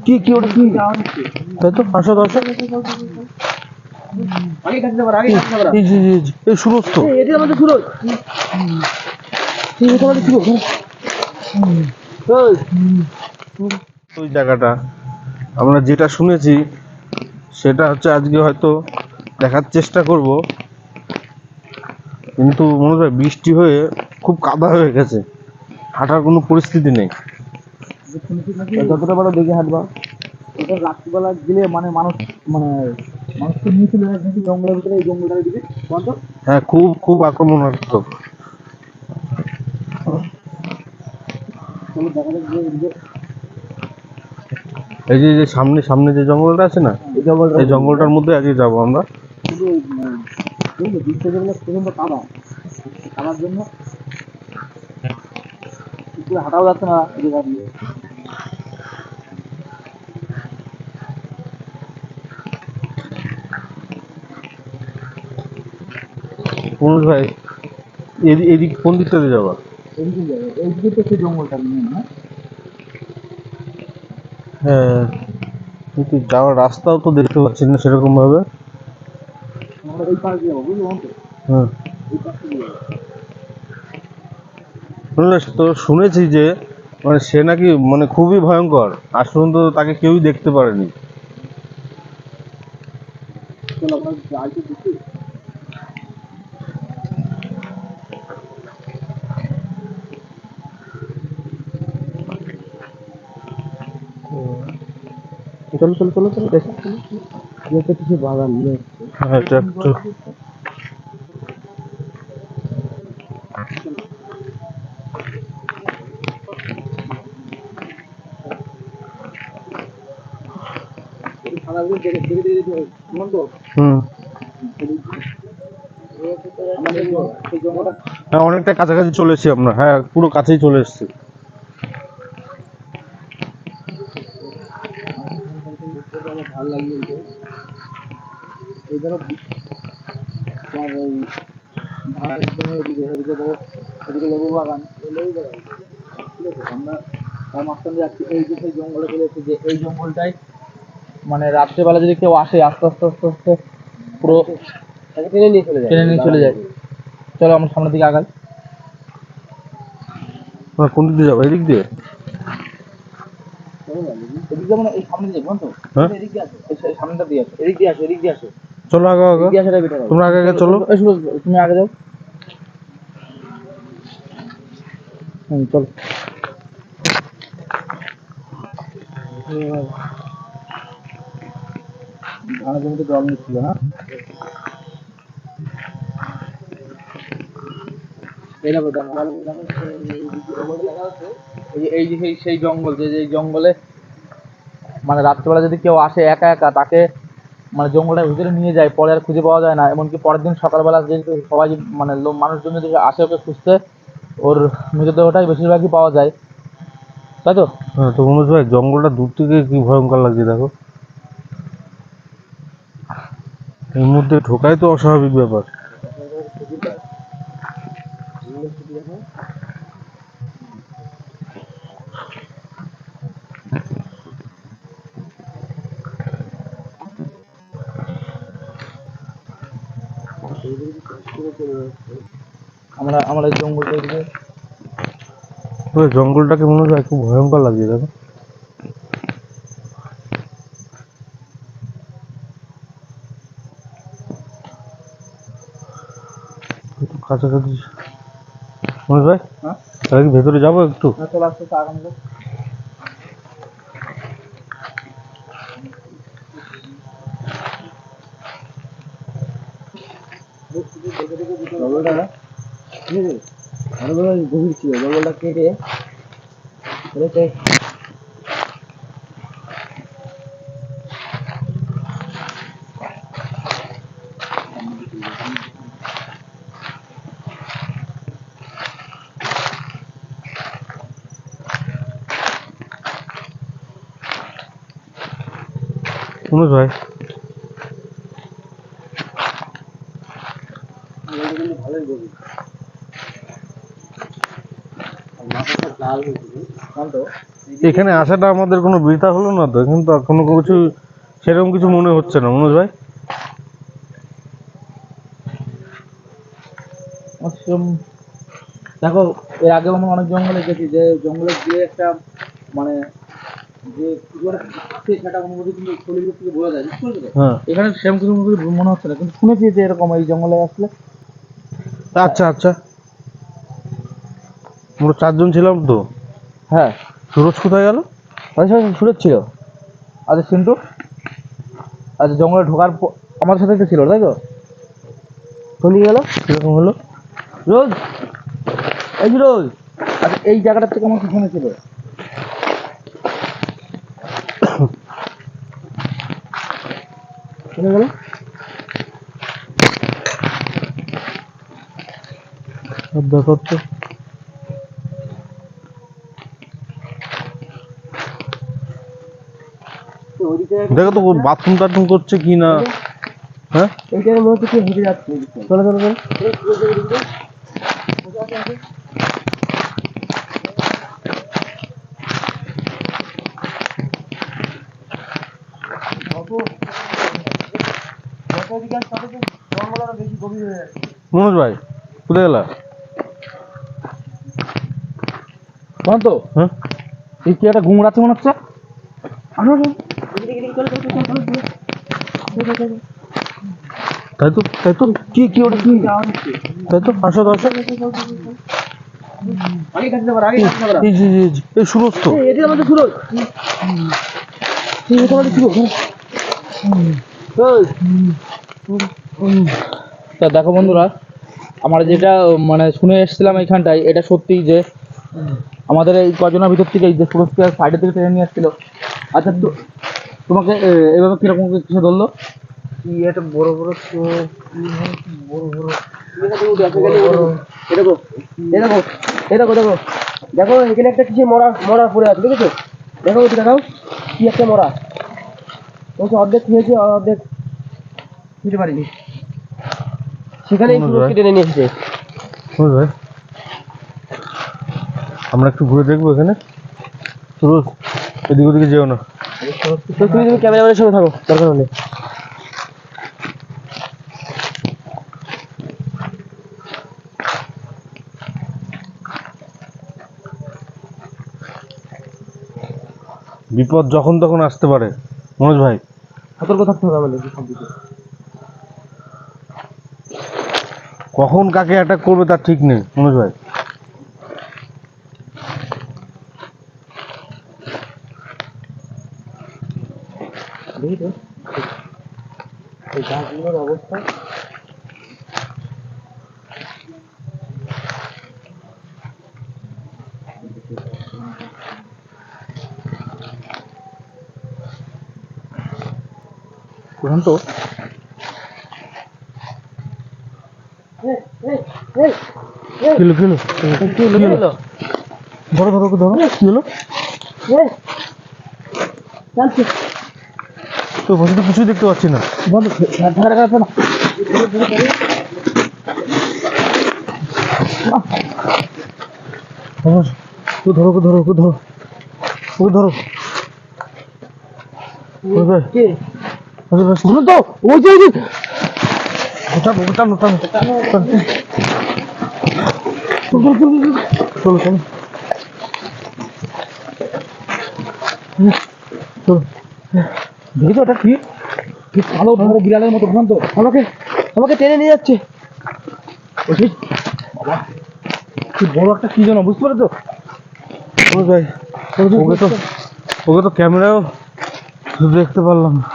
কি কি ওটা কি তাই তো আসো আসো আগে কাটতে পারো আগে কাটতে পারো এই সুরজ তো এটা আমাদের সুরজ ঠিক আছে আমাদের সুরজ ওই জায়গাটা আমরা যেটা শুনেছি সেটা হচ্ছে আজকে হয়তো দেখার চেষ্টা করব, কিন্তু মনে হয় বৃষ্টি হয়ে খুব কাদা হয়ে গেছে, হাঁটার কোনো পরিস্থিতি নেই। যতটা বড় দেখে হাঁটবা। এটা রাত্রিবেলা গেলে মানে মানুষ মানে মানুষকে নিয়ে চলে যায় নাকি জঙ্গলের ভিতরে, এই জঙ্গলটার দিকে বন্ধ। হ্যাঁ, খুব খুব আক্রমণাত্মক। চলো দেখা যাক যে এই যে যে সামনে সামনে যে জঙ্গলটা আছে না, এই জঙ্গলটার মধ্যে আজকে যাবো আমরা। শুধু বুঝলো বৃষ্টি যেগুলো প্রচন্ড কাদা, কাদার জন্য একটু হাঁটাও যাচ্ছে না এদিকে দাঁড়িয়ে। অনুজ ভাই, এদিক কোন দিকটাতে যাবা? এদিকে যাবে, এইদিকে তো সেই জঙ্গলটা নেই না। হ্যাঁ, কিন্তু যাওয়ার রাস্তাও তো দেখতে পাচ্ছি না সেরকম ভাবে। আমরা এই পাশ দিয়ে যাবো বুঝলো তো, হ্যাঁ, এই পাশ দিয়ে যাবো। শুনলে তো শুনেছি যে মানে সে নাকি মানে খুবই ভয়ঙ্কর, আজ পর্যন্ত তাকে কেউই দেখতে পারেনি। চলো আমরা যাই তো দেখি। চলো চলো চলো চলো দেখো দেখো কিছু বাগান হ্যাঁ, এটা একটু সারাদিন দেখে দেখে দেখে দেখে তো হুম, আমাদের সেই জঙ্গলটা হ্যাঁ অনেকটা কাছাকাছি চলে এসেছি আমরা, হ্যাঁ পুরো কাছেই চলে এসেছি। ভালো লাগিয়েছে এই জন্য তোমার ওই ধানের জন্য এদিকে এদিকে ধরো এদিকে লেবু বাগান, এই লেবু বাগান ঠিক আছে। আমরা তার মাঝখানে যাচ্ছি, এই যে সেই জঙ্গলে চলে এসেছি, যে এই জঙ্গলটাই মানে রাত্রেবেলা যদি কেউ আসে আস্তে আস্তে আস্তে আস্তে পুরো টেনে নিয়ে চলে যায়, টেনে নিয়ে চলে যায়। চলো আমরা সামনের দিকে আগাই। হ্যাঁ, কোন দিক দিয়ে যাবো? এদিক দিয়ে? এদিক দিয়ে মানে এই সামনে দিয়ে বুঝছো, হ্যাঁ, এদিক দিয়ে আসো, এই সামনেটা দিয়ে আসো, এদিক দিয়ে আসো, এদিক দিয়ে আসো, চলো আগে আগে, এদিক দিয়ে আসাটা বেটার হবে। তোমরা আগে আগে চলো। এই শুনো, তুমি আগে যাও। চলো ধানের জমিতে জল নিচ্ছিল না, এই দেখো এই যে সেই জঙ্গল, যে যে জঙ্গলে মানে রাত্রিবেলা যদি কেউ আসে একা একা, তাকে মানে জঙ্গলের ভিতরে নিয়ে যায়, পরে আর খুঁজে পাওয়া যায় না। এমনকি পরের দিন সকালবেলা যেহেতু সবাই মানে মানুষজন যদি আসে ওকে খুঁজতে, ওর মৃতদেহটাই বেশিরভাগই পাওয়া যায়, তাই তো। হ্যাঁ, তো মনোজ ভাই জঙ্গলটা দূর থেকে কি ভয়ঙ্কর লাগছে দেখো, এর মধ্যে ঢোকাই তো অস্বাভাবিক ব্যাপার। আমরা আমরা এই জঙ্গলটা এদিকে ওই জঙ্গলটাকে মনে হয় খুব ভয়ঙ্কর লাগছে দেখো। একটু কাছাকাছি মনোজ ভাই, হ্যাঁ তাহলে কি ভেতরে যাবো একটু? চলে আসতে আগামী জঙ্গলটা ঠিক আছে, আরো গভীর ছিল জঙ্গলটা, কেটে মনোজ ভাই, ভালোই গভীর, মাথাটা লাল হয়েছিল জানতো। এখানে আসাটা আমাদের কোনো বৃথা হলো না তো? কিন্তু কোনো কিছু সেরকম কিছু মনে হচ্ছে না মনোজ ভাই। দেখো, এর আগেও আমরা অনেক জঙ্গলে গেছি, যে জঙ্গলে গিয়ে একটা মানে যে কি করে সেটা অনুভূতি কিন্তু শরীরের থেকে বোঝা যায়, বুঝতে পারছো তো? হ্যাঁ, এখানে সেরকম কিছু অনুভূতি মনে হচ্ছে না, কিন্তু শুনেছি যে এরকম এই জঙ্গলে আসলে। আচ্ছা আচ্ছা, আমরা 4 জন ছিলাম তো। হ্যাঁ, সুরজ কোথায় গেল? আমাদের সাথে সুরজ ছিল, আচ্ছা সিন্টু, আচ্ছা জঙ্গলে ঢোকার আমাদের সাথে একটা ছিল, তাই তো? চলে গেল কিরকম হলো? রোজ, এই যে রোজ, আচ্ছা এই জায়গাটার থেকে আমার পিছনে ছিল। চলে গেল। দেখো তো, দেখো তো বাথরুম টাথরুম করছে কি না। হ্যাঁ, এইটার মধ্যে কি হেঁটে যাচ্ছে, চলে চলে চলে। মনোজ ভাই কোথায় গেলা? তো হ্যাঁ, এই কি একটা ঘুমড়াচ্ছে মনে হচ্ছে। তাই তো, তাই তো, কি কি ওটা কি? তাই তো, আসো তো, আসো। আগে কাটতে পারো, আগে কাটতে পারো। এই যে এই সুরজ তো। এটা আমাদের সুরজ। এটা আমাদের সুরজ। তা দেখো বন্ধুরা, আমরা যেটা মানে শুনে এসেছিলাম এইখানটায়, এটা সত্যি যে আমাদের এই কজনের ভিতর থেকে এই যে সুরজকে সাইডের দিকে টেনে নিয়ে আসছিল। আচ্ছা তো তোমাকে এভাবে কিরকম কিছু ধরলো? কি একটা বড় বড় চোখ, বড় বড় দেখো, দেখো, দেখো, দেখো, দেখো এখানে একটা কিছু মরা মরা পড়ে আছে, দেখেছো? দেখো ওটা দেখাও, কি একটা মরা, বলছে অর্ধেক খেয়েছে অর্ধেক খেতে পারিনি, সেখানেই মনোজ সুরজকে ভাই, টেনে নিয়ে এসেছে। মনোজ ভাই, আমরা একটু ঘুরে দেখবো এখানে। সুরজ, এদিকে ওদিকে যেও না। তো তুমি ক্যামেরাম্যানের সঙ্গে থাকো দরকার হলে। বিপদ যখন তখন আসতে পারে মনোজ ভাই। সতর্ক থাকতে হবে আমাদের সব দিকে। কখন কাকে অ্যাটাক করবে তার ঠিক নেই মনোজ ভাই। দেখি তো এই গাছগুলোর অবস্থা। তো কিলো কিলো কিলো, ধরো ধরো ধরো, কি হলো? তো বসে তো কিছুই দেখতে পাচ্ছি না। তো ধরো, ওকে ধরো, ওকে ধরো, ওকে ধরো। মনোজ ভাই, কে মনোজ ভাই, শুনো তো, ওই যে টানো, ওকে টানো, টানো, টানো। চলো চলো চলো, চলো। দেখি তো ওটা কি, কি কালো বড় বিড়ালের মতো ভ্রান্ত, আমাকে আমাকে টেনে নিয়ে যাচ্ছে। ওই বাবা, কি বড় একটা কি যেন, বুঝতে পারছো? মনোজ ভাই, ওকে তো ক্যামেরাও দেখতে পারলাম না।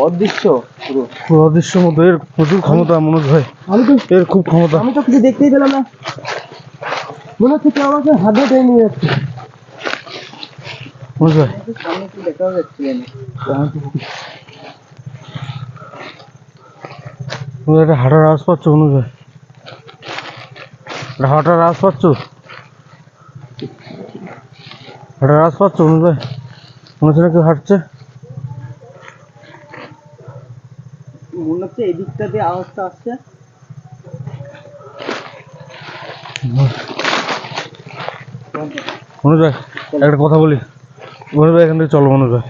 অদৃশ্য পুরো, পুরো অদৃশ্যের মতো। এর প্রচুর ক্ষমতা মনোজ ভাই, আমি তো এর খুব ক্ষমতা। আমি তো কিছু দেখতেই পেলাম না, মনে হচ্ছে কেউ আমাকে হাত ধরে টেনে নিয়ে যাচ্ছে। মনোজ ভাই, সামনে কি দেখাও যাচ্ছে না। তুমি একটা হাঁটার আওয়াজ পাচ্ছ মনোজ ভাই? একটা হাঁটার আওয়াজ পাচ্ছ? হাঁটার আওয়াজ পাচ্ছ মনোজ ভাই? মনে হচ্ছে না কেউ হাঁটছে। মনে হচ্ছে এই দিকটা দিয়ে আওয়াজটা আসছে। মনোজ ভাই, একটা কথা বলি, মনে ভাই এখান থেকে চলো মনে ভাই।